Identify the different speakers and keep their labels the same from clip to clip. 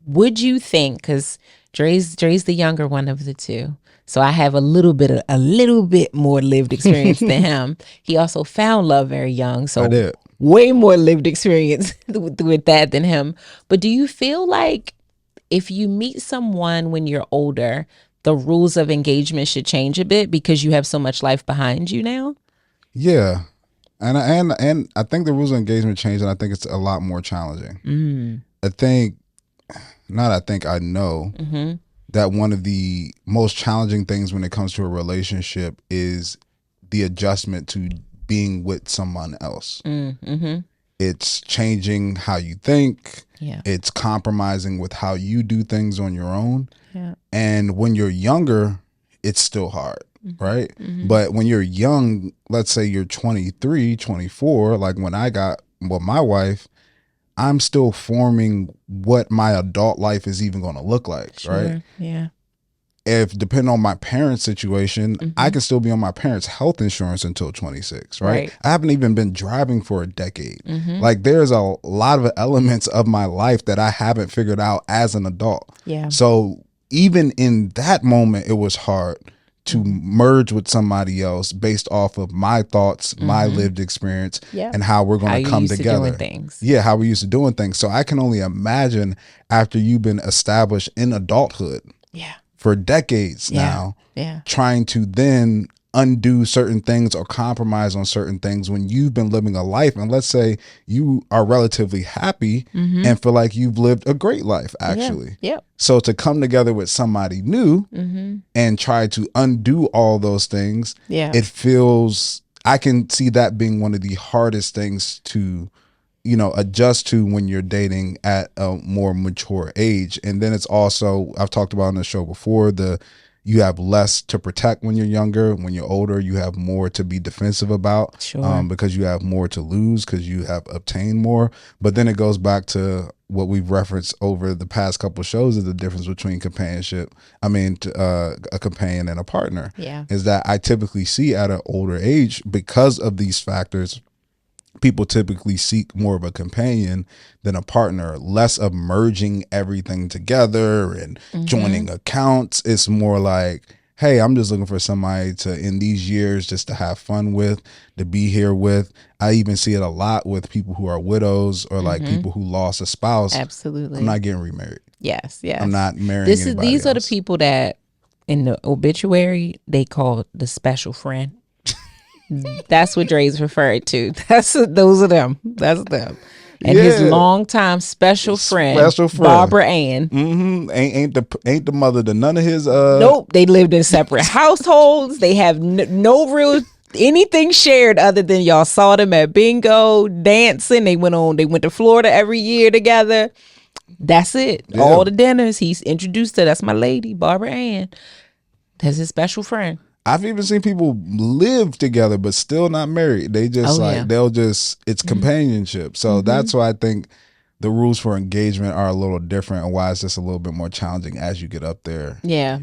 Speaker 1: would you think, because Dre's the younger one of the two, so I have a little bit more lived experience than him. He also found love very young, so
Speaker 2: I did.
Speaker 1: way more lived experience with that than him. But do you feel like if you meet someone when you're older, the rules of engagement should change a bit because you have so much life behind you now?
Speaker 2: Yeah. And I think the rules of engagement change, and I think it's a lot more challenging. I know that one of the most challenging things when it comes to a relationship is the adjustment to being with someone else. It's changing how you think.
Speaker 1: Yeah.
Speaker 2: It's compromising with how you do things on your own.
Speaker 1: Yeah.
Speaker 2: And when you're younger, it's still hard, right? But when you're young, let's say you're 23, 24, like when I got with my wife, I'm still forming what my adult life is even going to look like, right?
Speaker 1: Yeah.
Speaker 2: If depending on my parents' situation, I can still be on my parents' health insurance until 26, right? I haven't even been driving for a decade. Like there's a lot of elements of my life that I haven't figured out as an adult.
Speaker 1: Yeah.
Speaker 2: So even in that moment, it was hard to merge with somebody else based off of my thoughts, my lived experience, and how we're going to come together. Yeah, how we used to doing things. So I can only imagine after you've been established in adulthood for decades now, trying to then undo certain things or compromise on certain things when you've been living a life. And let's say you are relatively happy and feel like you've lived a great life, actually. So to come together with somebody new and try to undo all those things, it feels, I can see that being one of the hardest things to, you know, adjust to when you're dating at a more mature age. And then it's also, I've talked about on the show before, you have less to protect when you're younger. When you're older, you have more to be defensive about because you have more to lose because you have obtained more. But then it goes back to what we've referenced over the past couple of shows is the difference between a companion and a partner. Is that I typically see at an older age, because of these factors, people typically seek more of a companion than a partner, less of merging everything together and joining accounts. It's more like, hey, I'm just looking for somebody to, in these years, just to have fun with, to be here with. I even see it a lot with people who are widows or like people who lost a spouse.
Speaker 1: Absolutely.
Speaker 2: I'm not getting remarried.
Speaker 1: Yes.
Speaker 2: I'm not marrying anybody
Speaker 1: These are the
Speaker 2: else.
Speaker 1: people that in the obituary, they call the special friend. That's what Dre's referred to. Those are them. That's them. And his longtime special friend, Barbara Ann.
Speaker 2: Ain't the mother to none of his.
Speaker 1: Nope. They lived in separate households. They have no real anything shared other than y'all saw them at bingo, dancing. They went to Florida every year together. That's it.
Speaker 2: Yeah.
Speaker 1: All the dinners he's introduced to. That's my lady, Barbara Ann. That's his special friend.
Speaker 2: I've even seen people live together but still not married. They just it's companionship. So that's why I think the rules for engagement are a little different and why it's just a little bit more challenging as you get up there.
Speaker 1: Yeah,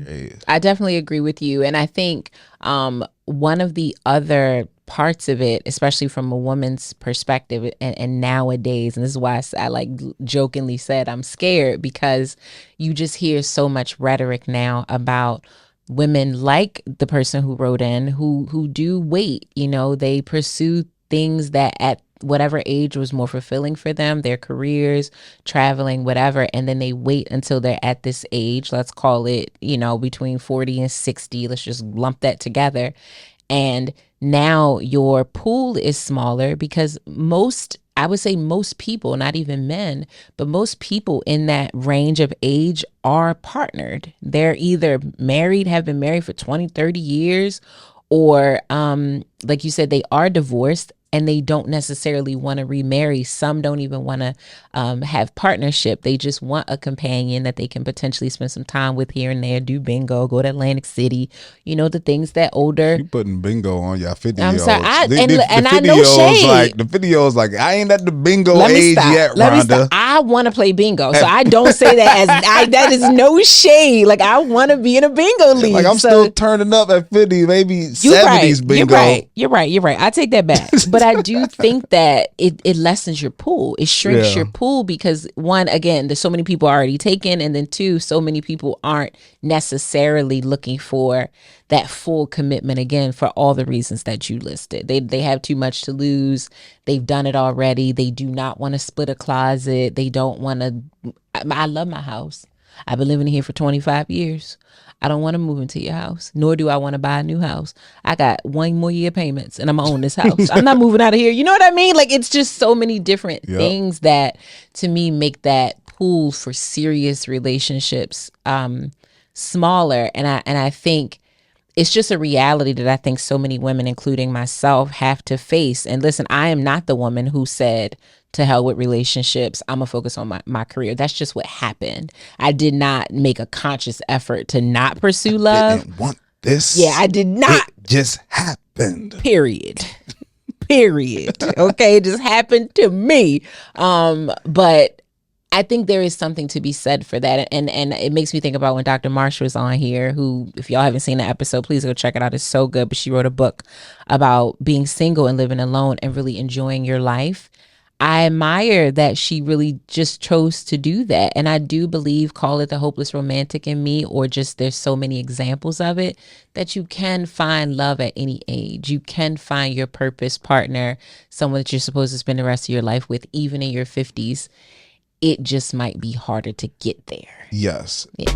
Speaker 1: I definitely agree with you. And I think one of the other parts of it, especially from a woman's perspective and nowadays, and this is why I like jokingly said I'm scared, because you just hear so much rhetoric now about women like the person who wrote in who do wait, you know, they pursue things that at whatever age was more fulfilling for them, their careers, traveling, whatever, and then they wait until they're at this age, let's call it, you know, between 40 and 60, let's just lump that together. And now your pool is smaller because I would say most people, not even men, but most people in that range of age are partnered. They're either married, have been married for 20, 30 years, or like you said, they are divorced and they don't necessarily want to remarry. Some don't even want to have partnership. They just want a companion that they can potentially spend some time with here and there, do bingo, go to Atlantic City, you know, the things that older.
Speaker 2: You putting bingo on your 50-year-olds.
Speaker 1: I'm sorry,
Speaker 2: the
Speaker 1: I know shade.
Speaker 2: Like, the videos like, I ain't at the bingo age yet, Rhonda.
Speaker 1: I want to play bingo, so I don't say that that is no shade. Like, I want to be in a bingo league.
Speaker 2: Like, I'm still turning up at 50, maybe 70s bingo.
Speaker 1: You're right. I take that back. But But I do think that it lessens your pool. It shrinks your pool because, one, again, there's so many people already taken, and then two, so many people aren't necessarily looking for that full commitment, again, for all the reasons that you listed. They have too much to lose. They've done it already. They do not want to split a closet. They don't want to. I love my house. I've been living here for 25 years. I don't want to move into your house, nor do I want to buy a new house. I got 1 more year payments and I'm gonna own this house. I'm not moving out of here. You know what I mean? Like, it's just so many different things that, to me, make that pool for serious relationships smaller. And I think it's just a reality that I think so many women, including myself, have to face. And listen, I am not the woman who said, to hell with relationships, I'm gonna focus on my career. That's just what happened. I did not make a conscious effort to not pursue love.
Speaker 2: I didn't want this.
Speaker 1: Yeah, I did not.
Speaker 2: It just happened.
Speaker 1: Period. Okay, it just happened to me. But I think there is something to be said for that. And it makes me think about when Dr. Marsh was on here, who, if y'all haven't seen the episode, please go check it out. It's so good. But she wrote a book about being single and living alone and really enjoying your life. I admire that she really just chose to do that. And I do believe, call it the hopeless romantic in me, or just there's so many examples of it, that you can find love at any age. You can find your purpose partner, someone that you're supposed to spend the rest of your life with, even in your 50s. It just might be harder to get there.
Speaker 2: Yes.
Speaker 1: Yeah.